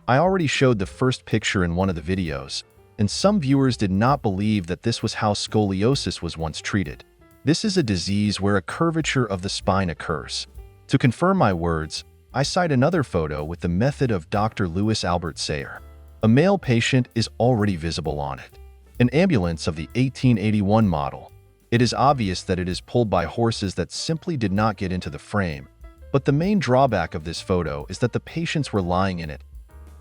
I already showed the first picture in one of the videos, and some viewers did not believe that this was how scoliosis was once treated. This is a disease where a curvature of the spine occurs. To confirm my words, I cite another photo with the method of Dr. Louis Albert Sayer. A male patient is already visible on it. An ambulance of the 1881 model. It is obvious that it is pulled by horses that simply did not get into the frame, but the main drawback of this photo is that the patients were lying in it.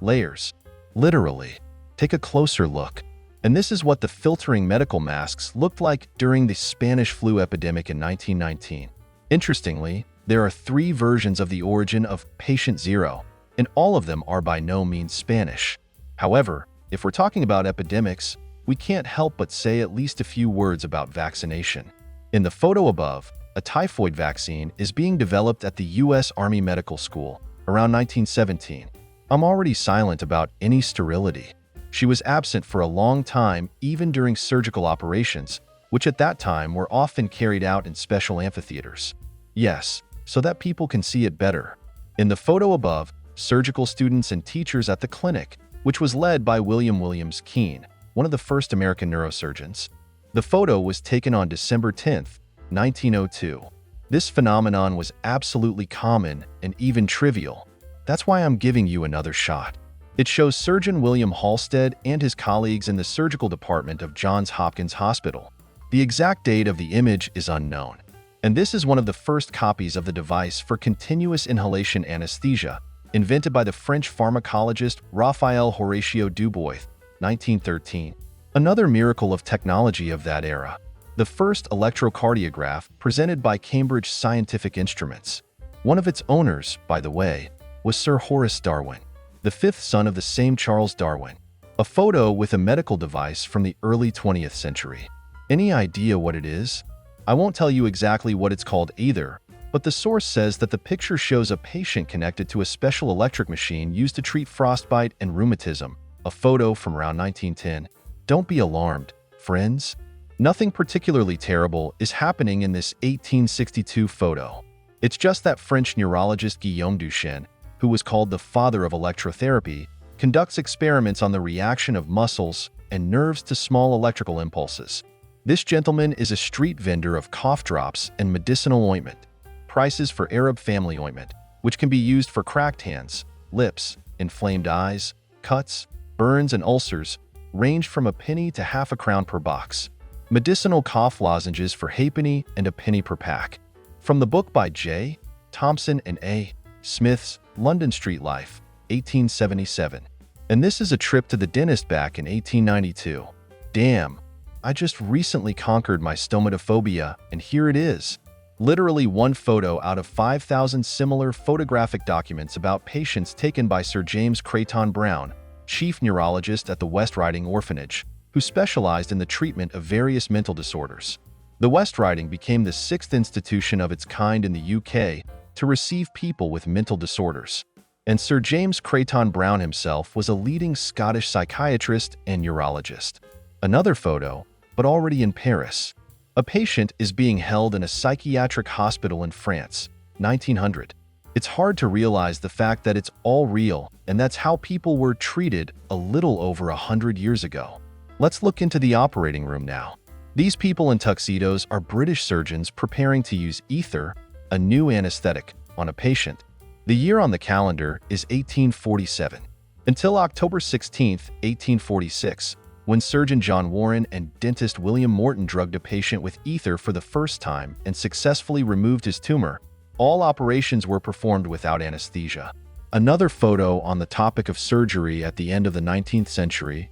Layers. Literally. Take a closer look. And this is what the filtering medical masks looked like during the Spanish flu epidemic in 1919. Interestingly, there are 3 versions of the origin of Patient Zero, and all of them are by no means Spanish. However, if we're talking about epidemics, we can't help but say at least a few words about vaccination. In the photo above, a typhoid vaccine is being developed at the U.S. Army Medical School around 1917. I'm already silent about any sterility. She was absent for a long time, even during surgical operations, which at that time were often carried out in special amphitheaters. Yes, so that people can see it better. In the photo above, surgical students and teachers at the clinic, which was led by William Williams Keene, one of the first American neurosurgeons. The photo was taken on December 10, 1902. This phenomenon was absolutely common and even trivial. That's why I'm giving you another shot. It shows Surgeon William Halstead and his colleagues in the surgical department of Johns Hopkins Hospital. The exact date of the image is unknown, and this is one of the first copies of the device for continuous inhalation anesthesia, invented by the French pharmacologist Raphael Horatio Dubois, 1913. Another miracle of technology of that era. The first electrocardiograph presented by Cambridge Scientific Instruments. One of its owners, by the way, was Sir Horace Darwin, the 5th son of the same Charles Darwin. A photo with a medical device from the early 20th century. Any idea what it is? I won't tell you exactly what it's called either, but the source says that the picture shows a patient connected to a special electric machine used to treat frostbite and rheumatism. A photo from around 1910. Don't be alarmed, friends. Nothing particularly terrible is happening in this 1862 photo. It's just that French neurologist Guillaume Duchenne, who was called the father of electrotherapy, conducts experiments on the reaction of muscles and nerves to small electrical impulses. This gentleman is a street vendor of cough drops and medicinal ointment. Prices for Arab family ointment, which can be used for cracked hands, lips, inflamed eyes, cuts, burns, and ulcers, ranged from a penny to half a crown per box. Medicinal cough lozenges for halfpenny and a penny per pack. From the book by J. Thompson and A. Smith's London Street Life, 1877. And this is a trip to the dentist back in 1892. Damn, I just recently conquered my stomatophobia, and here it is. Literally one photo out of 5,000 similar photographic documents about patients taken by Sir James Creighton Brown, chief neurologist at the West Riding Orphanage, who specialized in the treatment of various mental disorders. The West Riding became the 6th institution of its kind in the UK to receive people with mental disorders. And Sir James Creighton Brown himself was a leading Scottish psychiatrist and neurologist. Another photo, but already in Paris. A patient is being held in a psychiatric hospital in France, 1900. It's hard to realize the fact that it's all real, and that's how people were treated a little over 100 years ago. Let's look into the operating room now. These people in tuxedos are British surgeons preparing to use ether, a new anesthetic, on a patient. The year on the calendar is 1847. Until October 16, 1846, when Surgeon John Warren and dentist William Morton drugged a patient with ether for the first time and successfully removed his tumor, all operations were performed without anesthesia. Another photo on the topic of surgery at the end of the 19th century,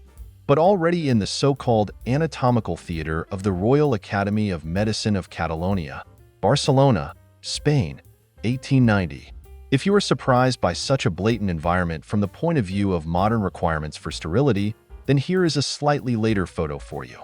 but already in the so-called anatomical theater of the Royal Academy of Medicine of Catalonia, Barcelona, Spain, 1890. If you are surprised by such a blatant environment from the point of view of modern requirements for sterility, then here is a slightly later photo for you.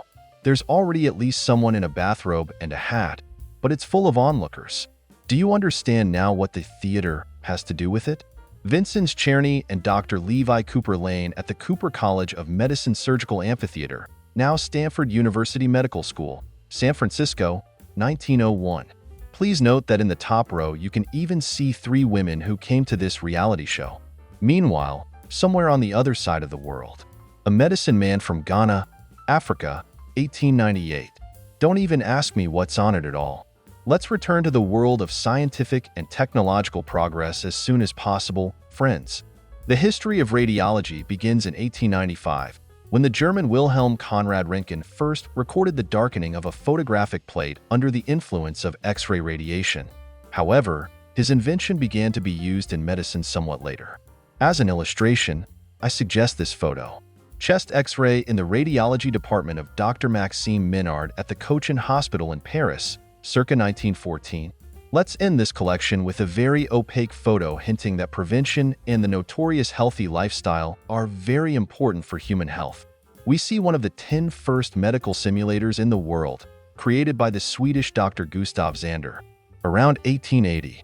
There's already at least someone in a bathrobe and a hat, but it's full of onlookers. Do you understand now what the theater has to do with it? Vincenz Czerny and Dr. Levi Cooper Lane at the Cooper College of Medicine Surgical Amphitheater, now Stanford University Medical School, San Francisco, 1901. Please note that in the top row you can even see 3 women who came to this reality show. Meanwhile, somewhere on the other side of the world. A medicine man from Ghana, Africa, 1898. Don't even ask me what's on it at all. Let's return to the world of scientific and technological progress as soon as possible, friends. The history of radiology begins in 1895, when the German Wilhelm Conrad Röntgen first recorded the darkening of a photographic plate under the influence of X-ray radiation. However, his invention began to be used in medicine somewhat later. As an illustration, I suggest this photo. Chest X-ray in the radiology department of Dr. Maxime Minard at the Cochin Hospital in Paris, circa 1914. Let's end this collection with a very opaque photo hinting that prevention and the notorious healthy lifestyle are very important for human health. We see one of the 10 first medical simulators in the world, created by the Swedish Dr. Gustav Zander, around 1880.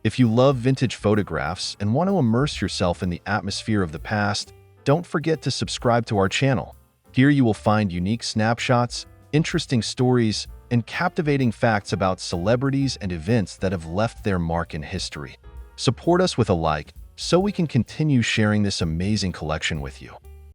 If you love vintage photographs and want to immerse yourself in the atmosphere of the past, don't forget to subscribe to our channel. Here you will find unique snapshots, interesting stories, and captivating facts about celebrities and events that have left their mark in history. Support us with a like so we can continue sharing this amazing collection with you.